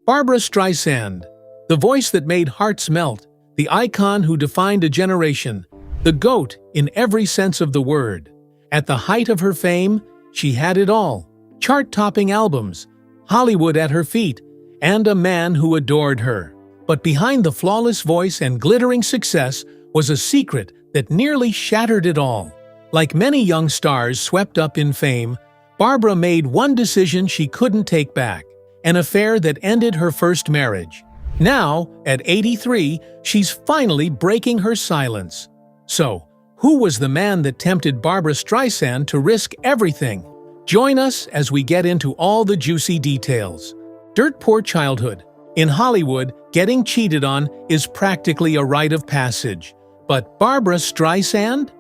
Barbra Streisand, the voice that made hearts melt, the icon who defined a generation, the GOAT in every sense of the word. At the height of her fame, she had it all: chart-topping albums, Hollywood at her feet, and a man who adored her. But behind the flawless voice and glittering success was a secret that nearly shattered it all. Like many young stars swept up in fame, Barbra made one decision she couldn't take back: an affair that ended her first marriage. Now, at 83, she's finally breaking her silence. So, who was the man that tempted Barbra Streisand to risk everything? Join us as we get into all the juicy details. Dirt poor childhood. In Hollywood, getting cheated on is practically a rite of passage. But Barbra Streisand?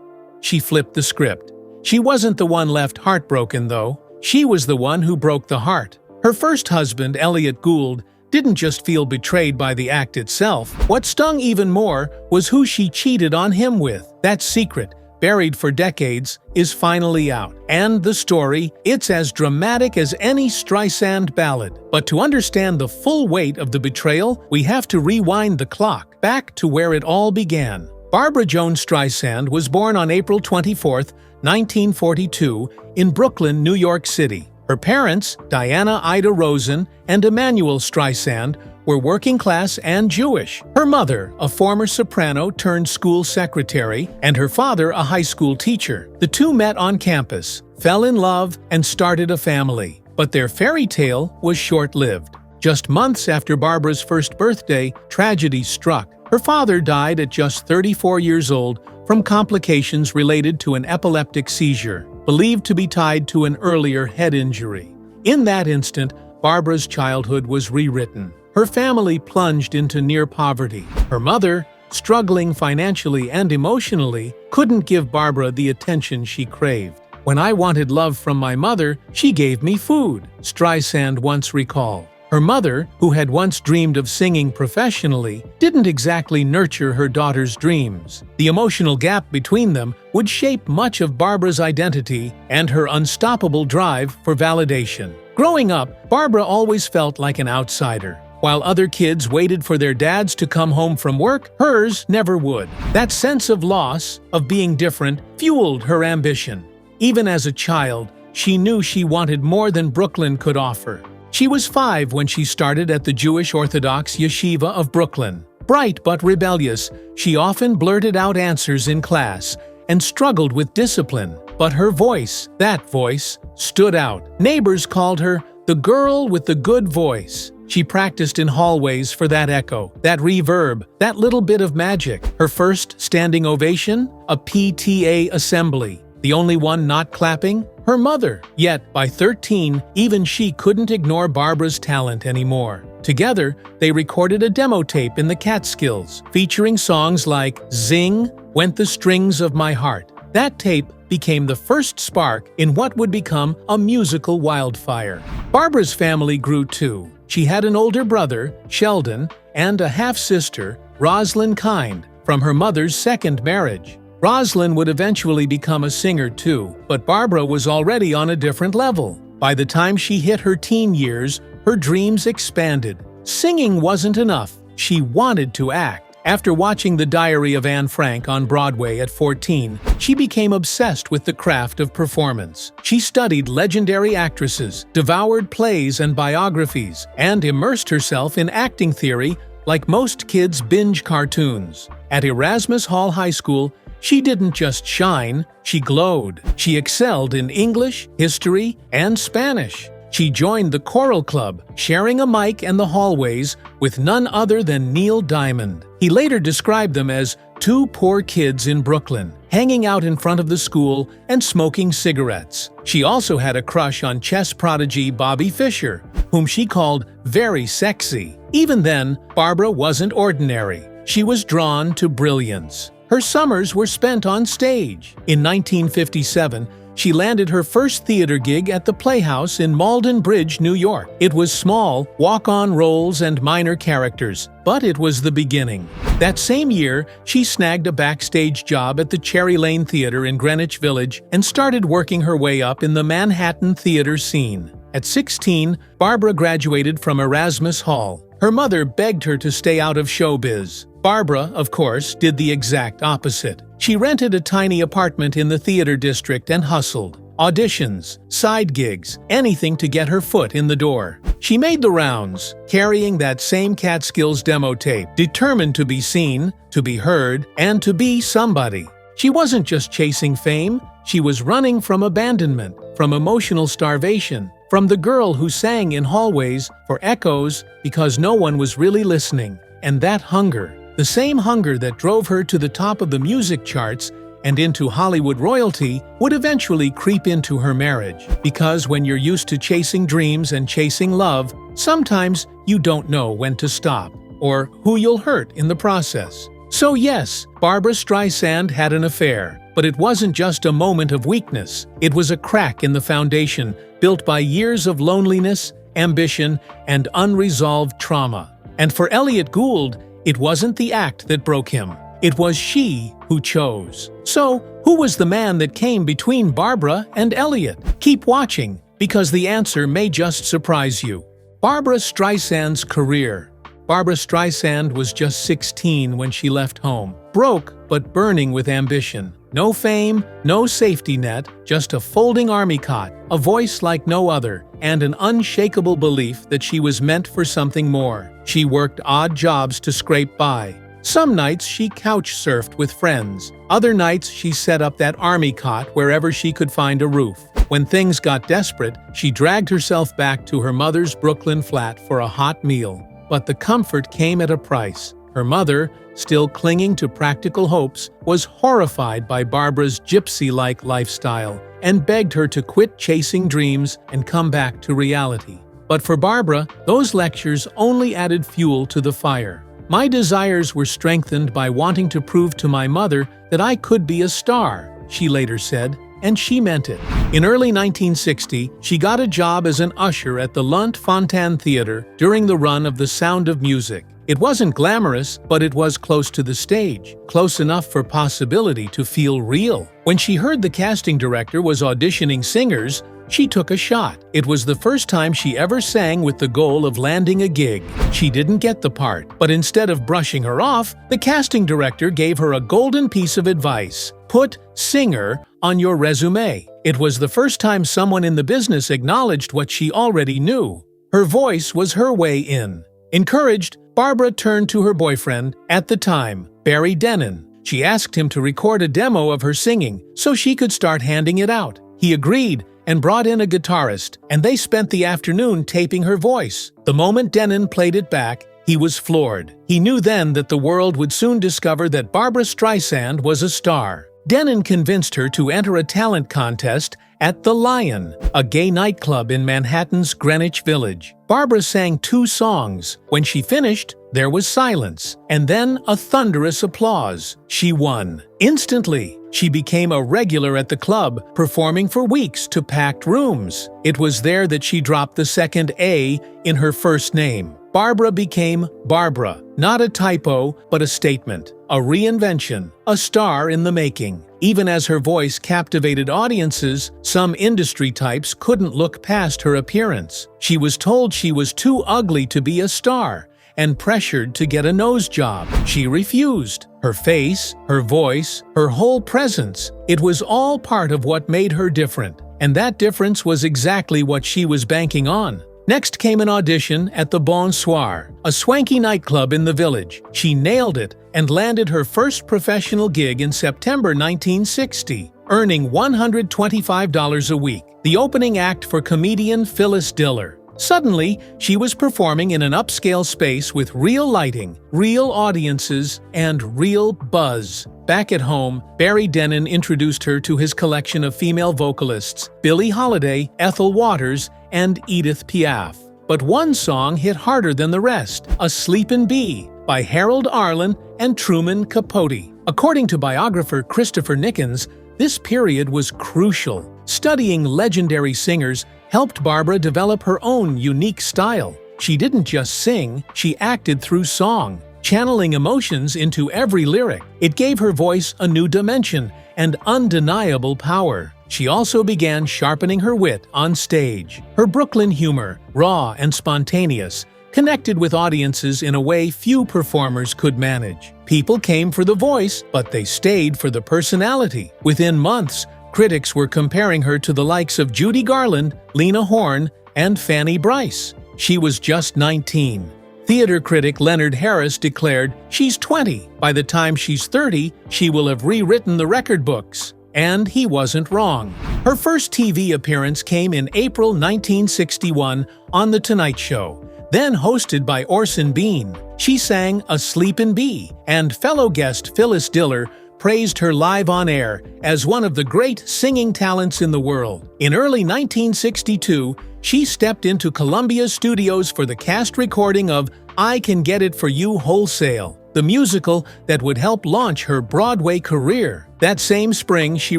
She flipped the script. She wasn't the one left heartbroken, though. She was the one who broke the heart. Her first husband, Elliot Gould, didn't just feel betrayed by the act itself. What stung even more was who she cheated on him with. That secret, buried for decades, is finally out. And the story, it's as dramatic as any Streisand ballad. But to understand the full weight of the betrayal, we have to rewind the clock, back to where it all began. Barbra Joan Streisand was born on April 24, 1942, in Brooklyn, New York City. Her parents, Diana Ida Rosen and Emanuel Streisand, were working class and Jewish. Her mother, a former soprano turned school secretary, and her father, a high school teacher. The two met on campus, fell in love, and started a family. But their fairy tale was short-lived. Just months after Barbra's first birthday, tragedy struck. Her father died at just 34 years old from complications related to an epileptic seizure, believed to be tied to an earlier head injury. In that instant, Barbra's childhood was rewritten. Her family plunged into near poverty. Her mother, struggling financially and emotionally, couldn't give Barbra the attention she craved. "When I wanted love from my mother, she gave me food," Streisand once recalled. Her mother, who had once dreamed of singing professionally, didn't exactly nurture her daughter's dreams. The emotional gap between them would shape much of Barbra's identity and her unstoppable drive for validation. Growing up, Barbra always felt like an outsider. While other kids waited for their dads to come home from work, hers never would. That sense of loss, of being different, fueled her ambition. Even as a child, she knew she wanted more than Brooklyn could offer. She was 5 when she started at the Jewish Orthodox Yeshiva of Brooklyn. Bright but rebellious, she often blurted out answers in class and struggled with discipline. But her voice, that voice, stood out. Neighbors called her the girl with the good voice. She practiced in hallways for that echo, that reverb, that little bit of magic. Her first standing ovation? A PTA assembly. The only one not clapping? Her mother. Yet, by 13, even she couldn't ignore Barbra's talent anymore. Together, they recorded a demo tape in the Catskills, featuring songs like "Zing, Went the Strings of My Heart." That tape became the first spark in what would become a musical wildfire. Barbra's family grew too. She had an older brother, Sheldon, and a half-sister, Rosalind Kind, from her mother's second marriage. Rosalind would eventually become a singer too, but Barbra was already on a different level. By the time she hit her teen years, her dreams expanded. Singing wasn't enough. She wanted to act. After watching The Diary of Anne Frank on Broadway at 14, she became obsessed with the craft of performance. She studied legendary actresses, devoured plays and biographies, and immersed herself in acting theory like most kids binge cartoons. At Erasmus Hall High School, she didn't just shine, she glowed. She excelled in English, history, and Spanish. She joined the choral club, sharing a mic and the hallways with none other than Neil Diamond. He later described them as two poor kids in Brooklyn, hanging out in front of the school and smoking cigarettes. She also had a crush on chess prodigy Bobby Fischer, whom she called very sexy. Even then, Barbra wasn't ordinary. She was drawn to brilliance. Her summers were spent on stage. In 1957, she landed her first theater gig at the Playhouse in Malden Bridge, New York. It was small, walk-on roles and minor characters, but it was the beginning. That same year, she snagged a backstage job at the Cherry Lane Theater in Greenwich Village and started working her way up in the Manhattan theater scene. At 16, Barbra graduated from Erasmus Hall. Her mother begged her to stay out of showbiz. Barbra, of course, did the exact opposite. She rented a tiny apartment in the theater district and hustled. Auditions, side gigs, anything to get her foot in the door. She made the rounds, carrying that same Catskills demo tape, determined to be seen, to be heard, and to be somebody. She wasn't just chasing fame, she was running from abandonment, from emotional starvation, from the girl who sang in hallways for echoes because no one was really listening. And that hunger, the same hunger that drove her to the top of the music charts and into Hollywood royalty, would eventually creep into her marriage. Because when you're used to chasing dreams and chasing love, sometimes you don't know when to stop, or who you'll hurt in the process. So yes, Barbra Streisand had an affair, but it wasn't just a moment of weakness. It was a crack in the foundation built by years of loneliness, ambition, and unresolved trauma. And for Elliot Gould, it wasn't the act that broke him. It was she who chose. So, who was the man that came between Barbra and Elliot? Keep watching, because the answer may just surprise you. Barbra Streisand's career. Barbra Streisand was just 16 when she left home, broke but burning with ambition. No fame, no safety net, just a folding army cot, a voice like no other, and an unshakable belief that she was meant for something more. She worked odd jobs to scrape by. Some nights she couch surfed with friends. Other nights she set up that army cot wherever she could find a roof. When things got desperate, she dragged herself back to her mother's Brooklyn flat for a hot meal. But the comfort came at a price. Her mother, still clinging to practical hopes, was horrified by Barbra's gypsy-like lifestyle and begged her to quit chasing dreams and come back to reality. But for Barbra, those lectures only added fuel to the fire. My desires were strengthened by wanting to prove to my mother that I could be a star, she later said, and she meant it. In early 1960, she got a job as an usher at the Lunt Fontanne Theater during the run of The Sound of Music. It wasn't glamorous, but it was close to the stage, close enough for possibility to feel real. When she heard the casting director was auditioning singers, she took a shot. It was the first time she ever sang with the goal of landing a gig. She didn't get the part, but instead of brushing her off, the casting director gave her a golden piece of advice. Put singer on your resume. It was the first time someone in the business acknowledged what she already knew. Her voice was her way in. Encouraged, Barbra turned to her boyfriend, at the time, Barry Dennen. She asked him to record a demo of her singing so she could start handing it out. He agreed and brought in a guitarist, and they spent the afternoon taping her voice. The moment Dennen played it back, he was floored. He knew then that the world would soon discover that Barbra Streisand was a star. Dennen convinced her to enter a talent contest at The Lion, a gay nightclub in Manhattan's Greenwich Village. Barbra sang 2 songs. When she finished, there was silence, and then a thunderous applause. She won. Instantly, she became a regular at the club, performing for weeks to packed rooms. It was there that she dropped the second A in her first name. Barbra became Barbra, not a typo, but a statement, a reinvention, a star in the making. Even as her voice captivated audiences, some industry types couldn't look past her appearance. She was told she was too ugly to be a star and pressured to get a nose job. She refused. Her face, her voice, her whole presence, it was all part of what made her different. And that difference was exactly what she was banking on. Next came an audition at the Bonsoir, a swanky nightclub in the village. She nailed it and landed her first professional gig in September 1960, earning $125 a week, the opening act for comedian Phyllis Diller. Suddenly, she was performing in an upscale space with real lighting, real audiences, and real buzz. Back at home, Barry Dennen introduced her to his collection of female vocalists, Billie Holiday, Ethel Waters, and Edith Piaf. But one song hit harder than the rest, A Sleepin' Bee, by Harold Arlen and Truman Capote. According to biographer Christopher Nickens, this period was crucial. Studying legendary singers helped Barbra develop her own unique style. She didn't just sing, she acted through song, channeling emotions into every lyric. It gave her voice a new dimension and undeniable power. She also began sharpening her wit on stage. Her Brooklyn humor, raw and spontaneous, connected with audiences in a way few performers could manage. People came for the voice, but they stayed for the personality. Within months, critics were comparing her to the likes of Judy Garland, Lena Horne, and Fanny Brice. She was just 19. Theater critic Leonard Harris declared, "She's 20. By the time she's 30, she will have rewritten the record books." And he wasn't wrong. Her first TV appearance came in April 1961 on The Tonight Show, then hosted by Orson Bean. She sang "A Sleepin' Bee," and fellow guest Phyllis Diller praised her live on air as one of the great singing talents in the world. In early 1962, she stepped into Columbia Studios for the cast recording of "I Can Get It For You Wholesale," the musical that would help launch her Broadway career. That same spring, she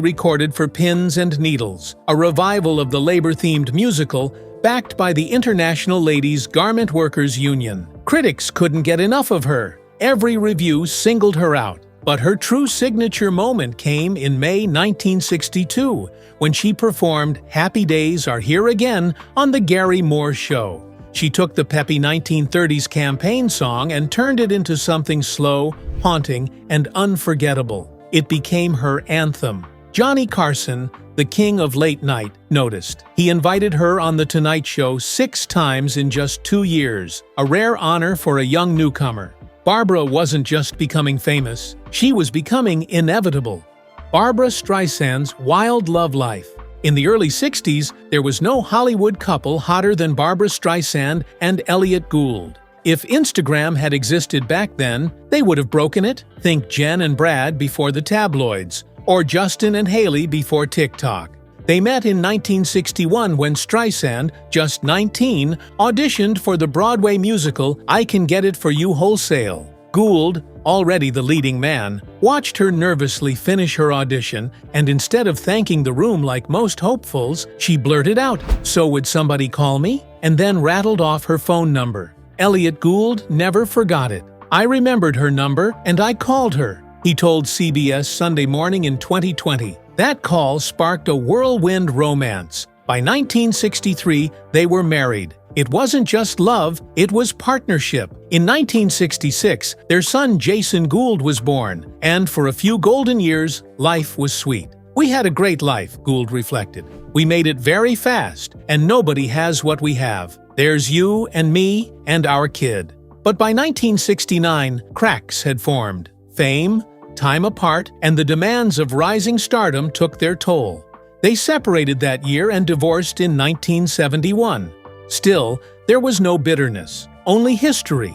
recorded for Pins and Needles, a revival of the labor-themed musical backed by the International Ladies Garment Workers Union. Critics couldn't get enough of her. Every review singled her out. But her true signature moment came in May 1962, when she performed "Happy Days Are Here Again" on The Gary Moore Show. She took the peppy 1930s campaign song and turned it into something slow, haunting, and unforgettable. It became her anthem. Johnny Carson, the king of late night, noticed. He invited her on The Tonight Show 6 times in just 2 years, a rare honor for a young newcomer. Barbra wasn't just becoming famous, she was becoming inevitable. Barbra Streisand's wild love life. In the early 60s, there was no Hollywood couple hotter than Barbra Streisand and Elliot Gould. If Instagram had existed back then, they would have broken it. Think Jen and Brad before the tabloids, or Justin and Haley before TikTok. They met in 1961 when Streisand, just 19, auditioned for the Broadway musical "I Can Get It For You Wholesale." Gould, already the leading man, watched her nervously finish her audition, and instead of thanking the room like most hopefuls, she blurted out, "So would somebody call me?" and then rattled off her phone number. Elliot Gould never forgot it. "I remembered her number, and I called her," he told CBS Sunday Morning in 2020. That call sparked a whirlwind romance. By 1963, they were married. It wasn't just love, it was partnership. In 1966, their son Jason Gould was born, and for a few golden years, life was sweet. "We had a great life," Gould reflected. "We made it very fast, and nobody has what we have. There's you and me and our kid." But by 1969, cracks had formed. Fame, time apart, and the demands of rising stardom took their toll. They separated that year and divorced in 1971. Still, there was no bitterness, only history.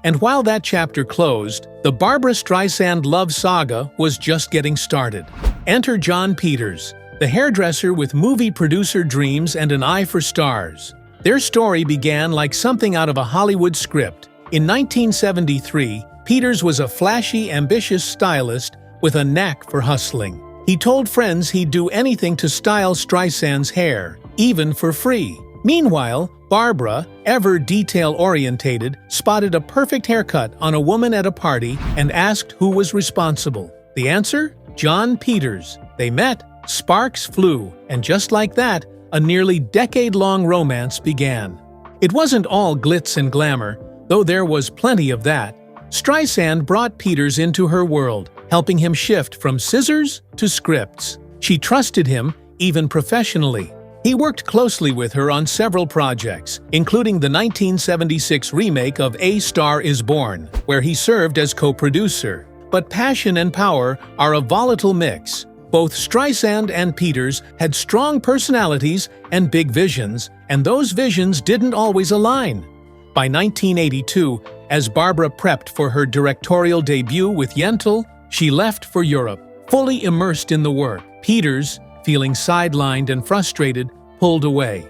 And while that chapter closed, the Barbra Streisand love saga was just getting started. Enter John Peters, the hairdresser with movie producer dreams and an eye for stars. Their story began like something out of a Hollywood script. In 1973, Peters was a flashy, ambitious stylist with a knack for hustling. He told friends he'd do anything to style Streisand's hair, even for free. Meanwhile, Barbra, ever detail-orientated, spotted a perfect haircut on a woman at a party and asked who was responsible. The answer? John Peters. They met, sparks flew, and just like that, a nearly decade-long romance began. It wasn't all glitz and glamour, though there was plenty of that. Streisand brought Peters into her world, helping him shift from scissors to scripts. She trusted him, even professionally. He worked closely with her on several projects, including the 1976 remake of A Star Is Born, where he served as co-producer. But passion and power are a volatile mix. Both Streisand and Peters had strong personalities and big visions, and those visions didn't always align. By 1982, as Barbra prepped for her directorial debut with Yentl, she left for Europe, fully immersed in the work. Peters, feeling sidelined and frustrated, pulled away.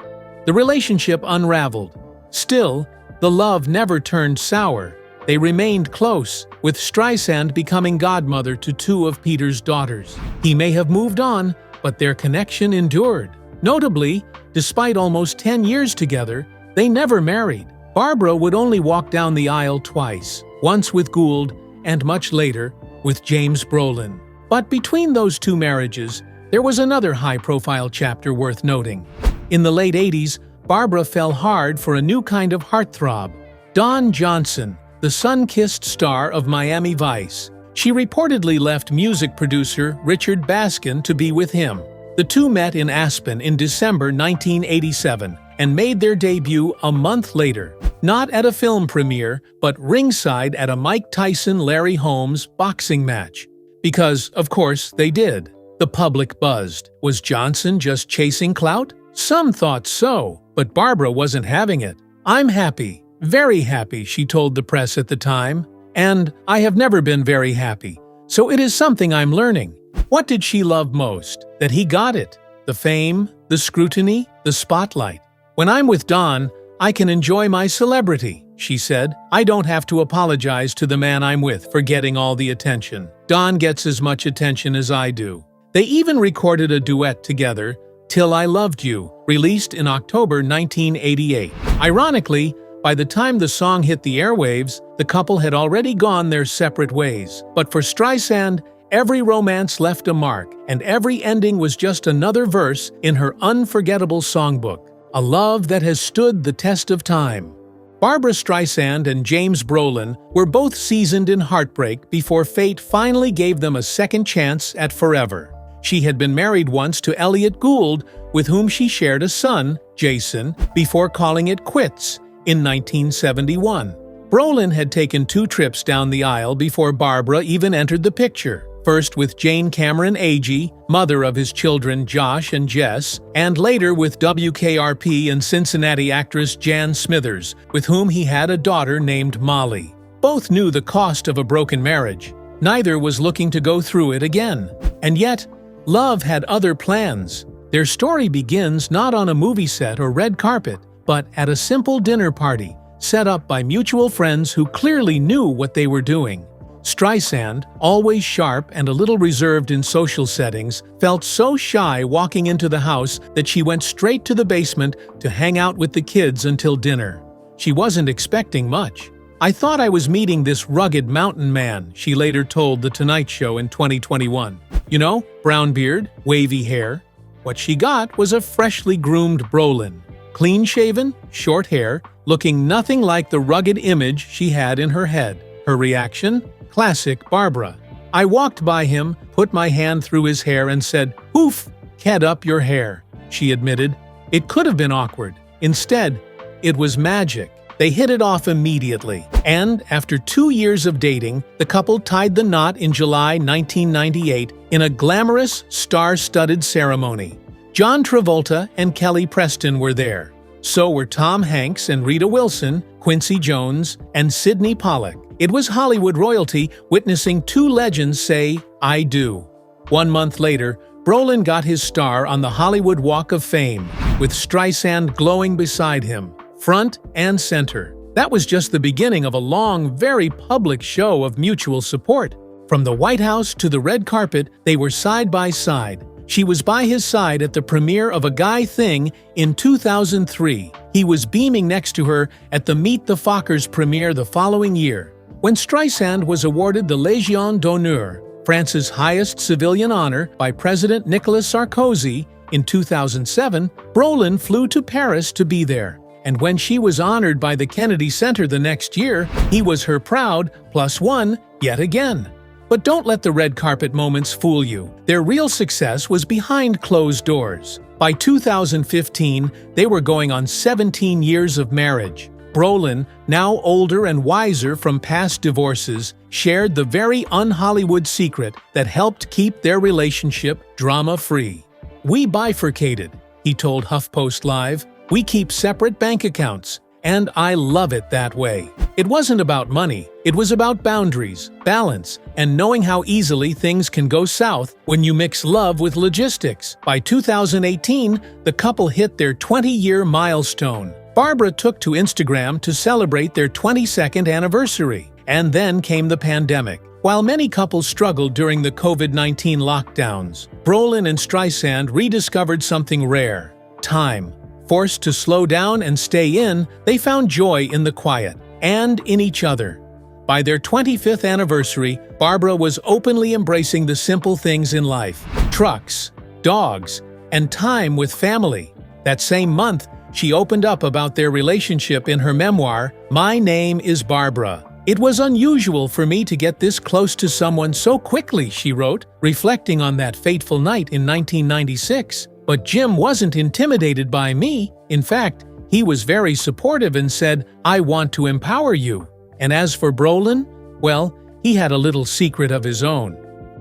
The relationship unraveled. Still, the love never turned sour. They remained close, with Streisand becoming godmother to 2 of Peters' daughters. He may have moved on, but their connection endured. Notably, despite almost 10 years together, they never married. Barbra would only walk down the aisle twice, once with Gould and much later with James Brolin. But between those 2 marriages, There was another high-profile chapter worth noting. In the late 80s, Barbra fell hard for a new kind of heartthrob, Don Johnson, the sun-kissed star of Miami Vice. She reportedly left music producer Richard Baskin to be with him. The two met in Aspen in December 1987 and made their debut a month later, not at a film premiere, but ringside at a Mike Tyson-Larry Holmes boxing match. Because, of course, they did. The public buzzed. Was Johnson just chasing clout? Some thought so, but Barbra wasn't having it. "I'm happy, very happy," she told the press at the time. "And I have never been very happy, so it is something I'm learning." What did she love most? That he got it. The fame, the scrutiny, the spotlight. "When I'm with Don, I can enjoy my celebrity," she said. "I don't have to apologize to the man I'm with for getting all the attention. Don gets as much attention as I do." They even recorded a duet together, "Till I Loved You," released in October 1988. Ironically, by the time the song hit the airwaves, the couple had already gone their separate ways. But for Streisand, every romance left a mark, and every ending was just another verse in her unforgettable songbook. A love that has stood the test of time. Barbra Streisand and James Brolin were both seasoned in heartbreak before fate finally gave them a second chance at forever. She had been married once to Elliot Gould, with whom she shared a son, Jason, before calling it quits in 1971. Brolin had taken 2 trips down the aisle before Barbra even entered the picture. First with Jane Cameron Agee, mother of his children Josh and Jess, and later with WKRP and Cincinnati actress Jan Smithers, with whom he had a daughter named Molly. Both knew the cost of a broken marriage. Neither was looking to go through it again. And yet, love had other plans. Their story begins not on a movie set or red carpet, but at a simple dinner party, set up by mutual friends who clearly knew what they were doing. Streisand, always sharp and a little reserved in social settings, felt so shy walking into the house that she went straight to the basement to hang out with the kids until dinner. She wasn't expecting much. "I thought I was meeting this rugged mountain man," she later told The Tonight Show in 2021. "You know, brown beard, wavy hair." What she got was a freshly groomed Brolin. Clean-shaven, short hair, looking nothing like the rugged image she had in her head. Her reaction? Classic Barbra. "I walked by him, put my hand through his hair and said, 'Oof, head up your hair,'" she admitted. It could have been awkward. Instead, it was magic. They hit it off immediately. And after 2 years of dating, the couple tied the knot in July 1998 in a glamorous, star-studded ceremony. John Travolta and Kelly Preston were there. So were Tom Hanks and Rita Wilson, Quincy Jones, and Sidney Pollack. It was Hollywood royalty witnessing 2 legends say, "I do." 1 month later, Brolin got his star on the Hollywood Walk of Fame, with Streisand glowing beside him, front and center. That was just the beginning of a long, very public show of mutual support. From the White House to the red carpet, they were side by side. She was by his side at the premiere of A Guy Thing in 2003. He was beaming next to her at the Meet the Fockers premiere the following year. When Streisand was awarded the Légion d'honneur, France's highest civilian honor, by President Nicolas Sarkozy in 2007, Brolin flew to Paris to be there. And when she was honored by the Kennedy Center the next year, he was her proud +1 yet again. But don't let the red carpet moments fool you. Their real success was behind closed doors. By 2015, they were going on 17 years of marriage. Brolin, now older and wiser from past divorces, shared the very un-Hollywood secret that helped keep their relationship drama-free. "We bifurcated," he told HuffPost Live. "We keep separate bank accounts, and I love it that way." It wasn't about money, it was about boundaries, balance, and knowing how easily things can go south when you mix love with logistics. By 2018, the couple hit their 20-year milestone. Barbra took to Instagram to celebrate their 22nd anniversary, and then came the pandemic. While many couples struggled during the COVID-19 lockdowns, Brolin and Streisand rediscovered something rare: time. Forced to slow down and stay in, they found joy in the quiet, and in each other. By their 25th anniversary, Barbra was openly embracing the simple things in life: trucks, dogs, and time with family. That same month, she opened up about their relationship in her memoir, My Name is Barbra. It was unusual for me to get this close to someone so quickly, she wrote, reflecting on that fateful night in 1996. But Jim wasn't intimidated by me. In fact, he was very supportive and said, I want to empower you. And as for Brolin, well, he had a little secret of his own.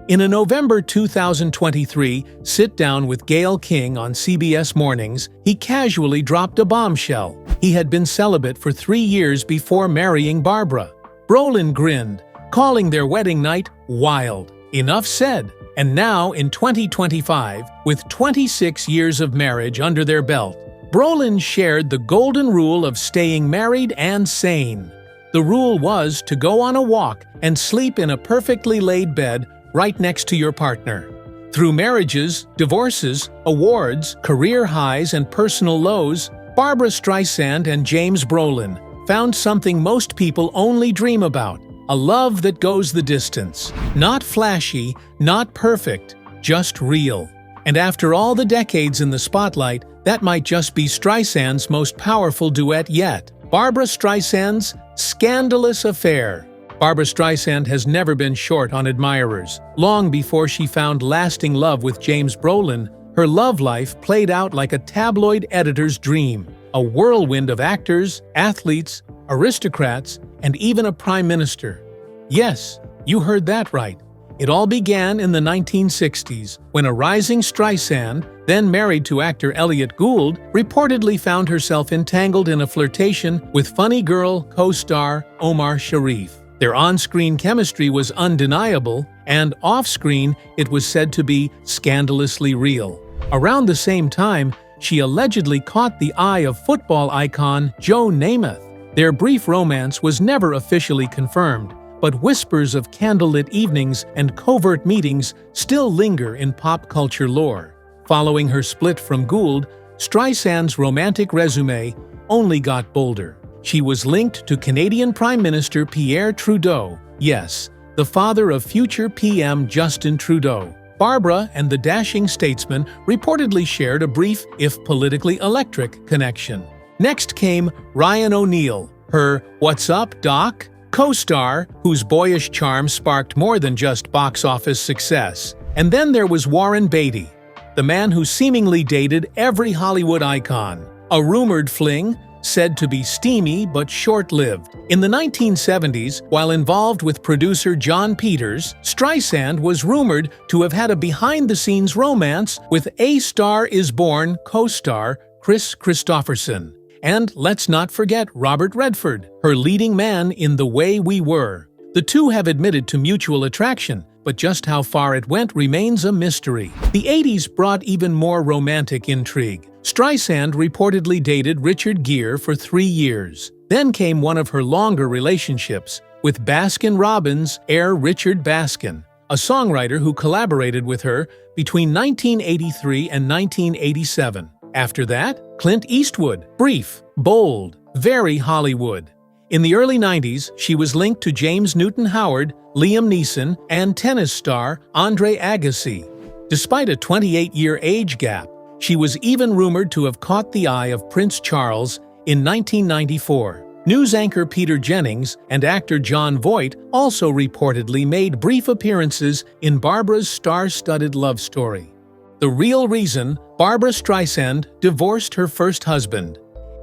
In a November 2023 sit-down with Gayle King on CBS Mornings, he casually dropped a bombshell. He had been celibate for 3 years before marrying Barbra. Brolin grinned, calling their wedding night wild. Enough said. And now, in 2025, with 26 years of marriage under their belt, Brolin shared the golden rule of staying married and sane. The rule was to go on a walk and sleep in a perfectly laid bed right next to your partner. Through marriages, divorces, awards, career highs, and personal lows, Barbra Streisand and James Brolin found something most people only dream about: a love that goes the distance. Not flashy, not perfect, just real. And after all the decades in the spotlight, that might just be Streisand's most powerful duet yet. Barbra Streisand's Scandalous Affair. Barbra Streisand has never been short on admirers. Long before she found lasting love with James Brolin, her love life played out like a tabloid editor's dream. A whirlwind of actors, athletes, aristocrats, and even a prime minister. Yes, you heard that right. It all began in the 1960s, when a rising Streisand, then married to actor Elliot Gould, reportedly found herself entangled in a flirtation with Funny Girl co-star Omar Sharif. Their on-screen chemistry was undeniable, and off-screen it was said to be scandalously real. Around the same time, she allegedly caught the eye of football icon Joe Namath. Their brief romance was never officially confirmed, but whispers of candlelit evenings and covert meetings still linger in pop culture lore. Following her split from Gould, Streisand's romantic resume only got bolder. She was linked to Canadian Prime Minister Pierre Trudeau, yes, the father of future PM Justin Trudeau. Barbra and the dashing statesman reportedly shared a brief, if politically electric, connection. Next came Ryan O'Neal, her "What's Up, Doc?" co-star, whose boyish charm sparked more than just box office success. And then there was Warren Beatty, the man who seemingly dated every Hollywood icon. A rumored fling, said to be steamy but short-lived. In the 1970s, while involved with producer John Peters, Streisand was rumored to have had a behind-the-scenes romance with A Star Is Born co-star Chris Christopherson. And let's not forget Robert Redford, her leading man in The Way We Were. The two have admitted to mutual attraction, but just how far it went remains a mystery. The 80s brought even more romantic intrigue. Streisand reportedly dated Richard Gere for 3 years. Then came one of her longer relationships with Baskin-Robbins heir Richard Baskin, a songwriter who collaborated with her between 1983 and 1987. After that, Clint Eastwood, brief, bold, very Hollywood. In the early 90s, she was linked to James Newton Howard, Liam Neeson, and tennis star Andre Agassi. Despite a 28-year age gap, she was even rumored to have caught the eye of Prince Charles in 1994. News anchor Peter Jennings and actor Jon Voight also reportedly made brief appearances in Barbra's star-studded love story. The real reason Barbra Streisand divorced her first husband.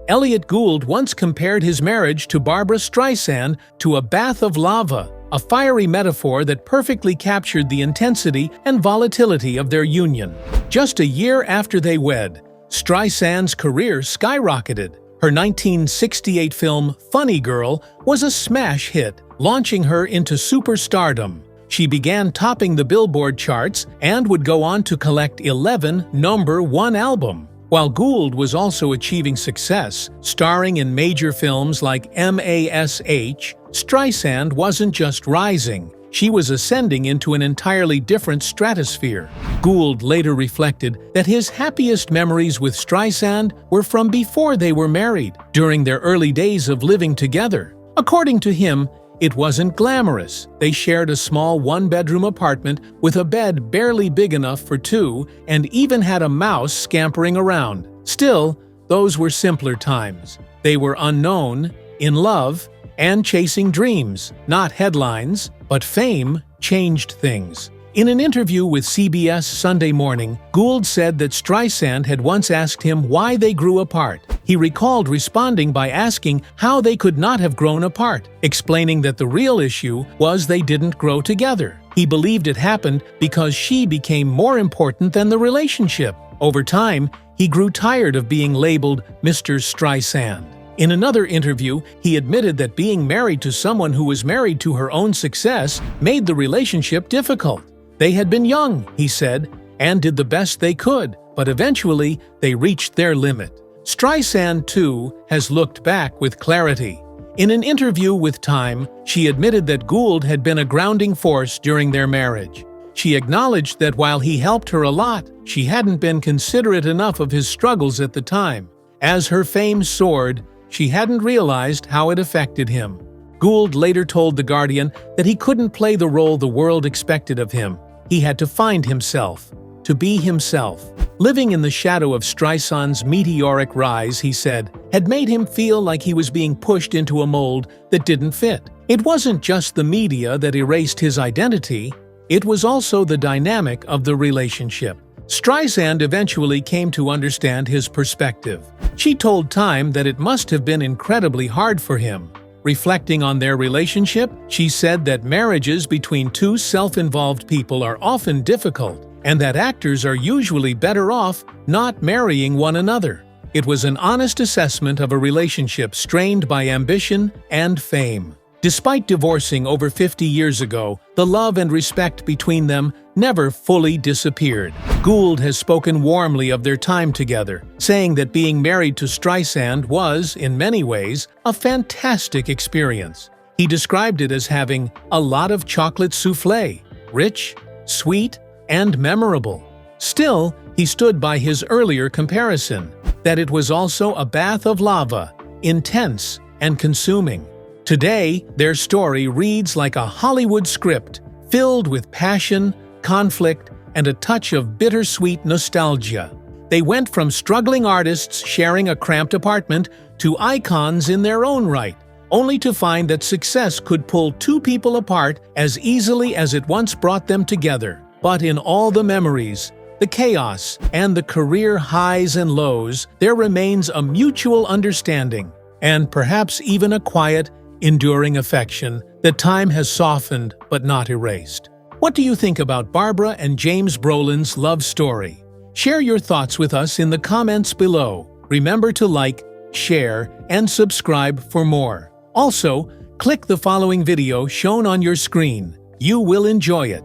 Elliot Gould once compared his marriage to Barbra Streisand to a bath of lava, a fiery metaphor that perfectly captured the intensity and volatility of their union. Just a year after they wed, Streisand's career skyrocketed. Her 1968 film Funny Girl was a smash hit, launching her into superstardom. She began topping the Billboard charts and would go on to collect 11 #1 albums. While Gould was also achieving success, starring in major films like MASH, Streisand wasn't just rising, she was ascending into an entirely different stratosphere. Gould later reflected that his happiest memories with Streisand were from before they were married, during their early days of living together. According to him, It wasn't glamorous. They shared a small one-bedroom apartment with a bed barely big enough for two and even had a mouse scampering around. Still, those were simpler times. They were unknown, in love, and chasing dreams, not headlines, but fame changed things. In an interview with CBS Sunday Morning, Gould said that Streisand had once asked him why they grew apart. He recalled responding by asking how they could not have grown apart, explaining that the real issue was they didn't grow together. He believed it happened because she became more important than the relationship. Over time, he grew tired of being labeled Mr. Streisand. In another interview, he admitted that being married to someone who was married to her own success made the relationship difficult. They had been young, he said, and did the best they could, but eventually they reached their limit. Streisand, too, has looked back with clarity. In an interview with Time, she admitted that Gould had been a grounding force during their marriage. She acknowledged that while he helped her a lot, she hadn't been considerate enough of his struggles at the time. As her fame soared, she hadn't realized how it affected him. Gould later told The Guardian that he couldn't play the role the world expected of him. He had to find himself, to be himself. Living in the shadow of Streisand's meteoric rise, he said, had made him feel like he was being pushed into a mold that didn't fit. It wasn't just the media that erased his identity, it was also the dynamic of the relationship. Streisand eventually came to understand his perspective. She told Time that it must have been incredibly hard for him. Reflecting on their relationship, she said that marriages between two self-involved people are often difficult, and that actors are usually better off not marrying one another. It was an honest assessment of a relationship strained by ambition and fame. Despite divorcing over 50 years ago, the love and respect between them never fully disappeared. Gould has spoken warmly of their time together, saying that being married to Streisand was, in many ways, a fantastic experience. He described it as having a lot of chocolate soufflé, rich, sweet, and memorable. Still, he stood by his earlier comparison, that it was also a bath of lava, intense and consuming. Today, their story reads like a Hollywood script, filled with passion, conflict, and a touch of bittersweet nostalgia. They went from struggling artists sharing a cramped apartment to icons in their own right, only to find that success could pull two people apart as easily as it once brought them together. But in all the memories, the chaos, and the career highs and lows, there remains a mutual understanding, and perhaps even a quiet, enduring affection that time has softened but not erased. What do you think about Barbra and James Brolin's love story? Share your thoughts with us in the comments below. Remember to like, share, and subscribe for more. Also, click the following video shown on your screen. You will enjoy it.